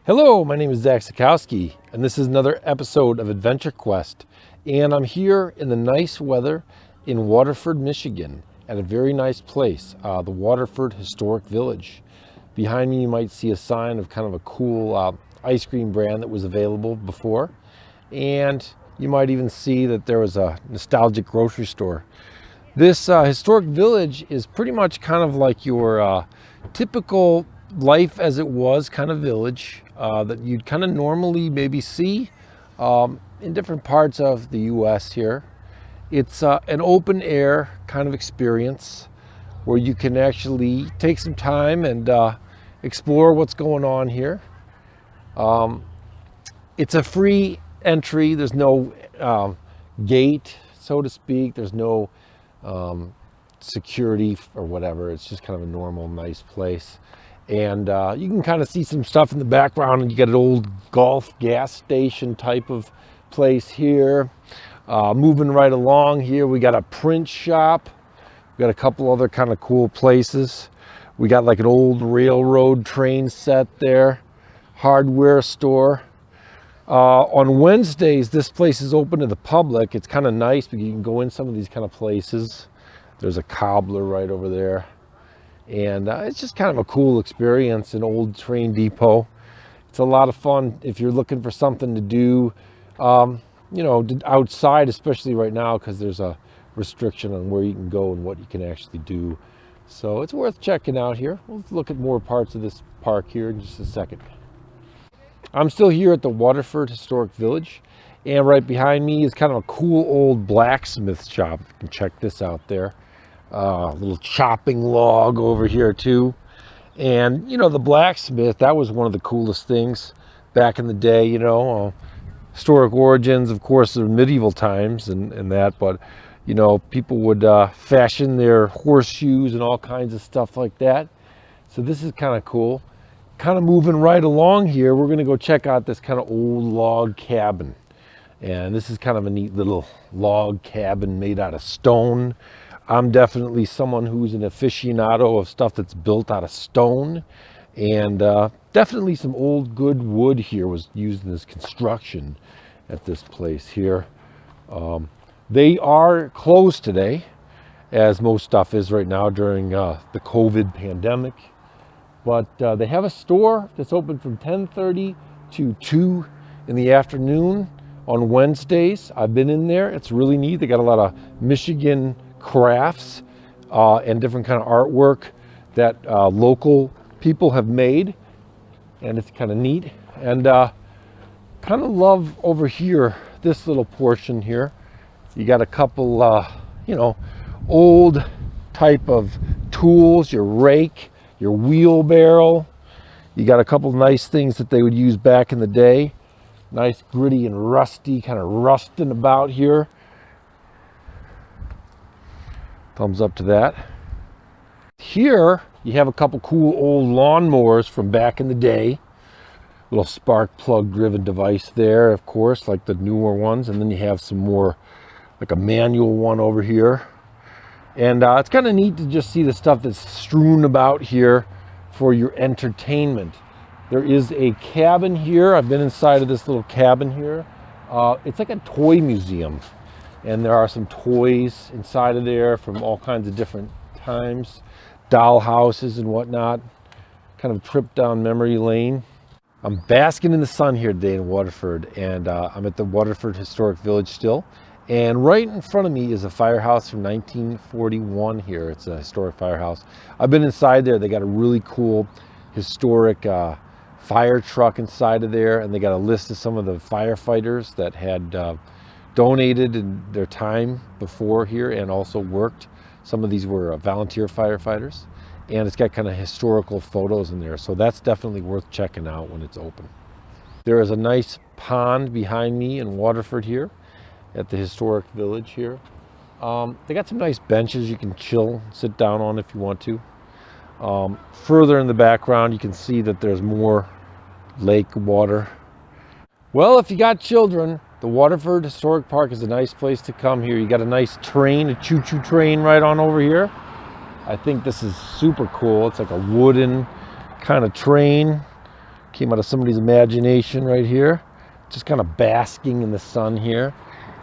Hello, my name is Zack, and this is another episode of Adventure Quest. And I'm here in the nice weather in Waterford, Michigan, at a very nice place, the Waterford Historic Village. Behind me, you might see a sign of kind of a cool ice cream brand that was available before. And you might even see that there was a nostalgic grocery store. This historic village is pretty much kind of like your typical life as it was kind of village that you'd kind of normally maybe see in different parts of the US here. It's an open air kind of experience where you can actually take some time and explore what's going on here. It's a free entry. There's no gate, so to speak. There's no security or whatever. It's just kind of a normal, nice place. And you can kind of see some stuff in the background, and you get an old Gulf gas station type of place here. Moving right along here, we got a print shop. We got a couple other kind of cool places. We got like an old railroad train set there, hardware store. On Wednesdays, this place is open to the public. It's kind of nice because you can go in some of these kind of places. There's a cobbler right over there. And it's just kind of a cool experience, an old train depot. It's a lot of fun if you're looking for something to do, outside, especially right now, because there's a restriction on where you can go and what you can actually do. So it's worth checking out here. We'll look at more parts of this park here in just a second. I'm still here at the Waterford Historic Village, and right behind me is kind of a cool old blacksmith shop. You can check this out there. Little chopping log over here too. And the blacksmith, that was one of the coolest things back in the day. Historic origins, of course, of medieval times and that, but people would fashion their horseshoes and all kinds of stuff like that. So this is kind of cool. Kind of moving right along here, we're going to go check out this kind of old log cabin. And this is kind of a neat little log cabin made out of stone. I'm definitely someone who's an aficionado of stuff that's built out of stone, and definitely some old good wood here was used in this construction at this place here. They are closed today, as most stuff is right now during the COVID pandemic, but they have a store that's open from 10:30 to 2 in the afternoon on Wednesdays. I've been in there. It's really neat. They got a lot of Michigan crafts and different kind of artwork that local people have made, and it's kind of neat. And kind of love over here this little portion here. You got a couple old type of tools, your rake, your wheelbarrow. You got a couple nice things that they would use back in the day. Nice gritty and rusty, kind of rusting about here. Thumbs up to that. Here you have a couple cool old lawnmowers from back in the day. Little spark plug driven device there, of course, like the newer ones. And then you have some more, like a manual one over here. And it's kind of neat to just see the stuff that's strewn about here for your entertainment. There is a cabin here. I've been inside of this little cabin here. It's like a toy museum. And there are some toys inside of there from all kinds of different times, doll houses and whatnot. Kind of trip down memory lane. I'm basking in the sun here today in Waterford, and I'm at the Waterford Historic Village still. And right in front of me is a firehouse from 1941 here. It's a historic firehouse. I've been inside there. They got a really cool historic fire truck inside of there, and they got a list of some of the firefighters that had donated in their time before here and also worked. Some of these were volunteer firefighters, and it's got kind of historical photos in there, so that's definitely worth checking out when it's open. There is a nice pond behind me in Waterford here at the historic village here. They got some nice benches you can chill, sit down on if you want to. Further in the background you can see that there's more lake water. Well, if you got children, the Waterford Historic Park is a nice place to come here. You got a nice train, a choo-choo train right on over here. I think this is super cool. It's like a wooden kind of train. Came out of somebody's imagination right here. Just kind of basking in the sun here.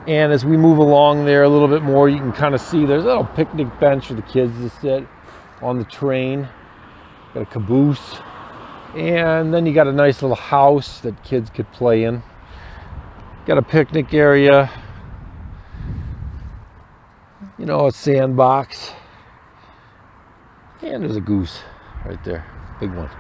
And as we move along there a little bit more, you can kind of see there's a little picnic bench for the kids to sit on the train. Got a caboose. And then you got a nice little house that kids could play in. Got a picnic area. You know, a sandbox. And there's a goose right there. Big one.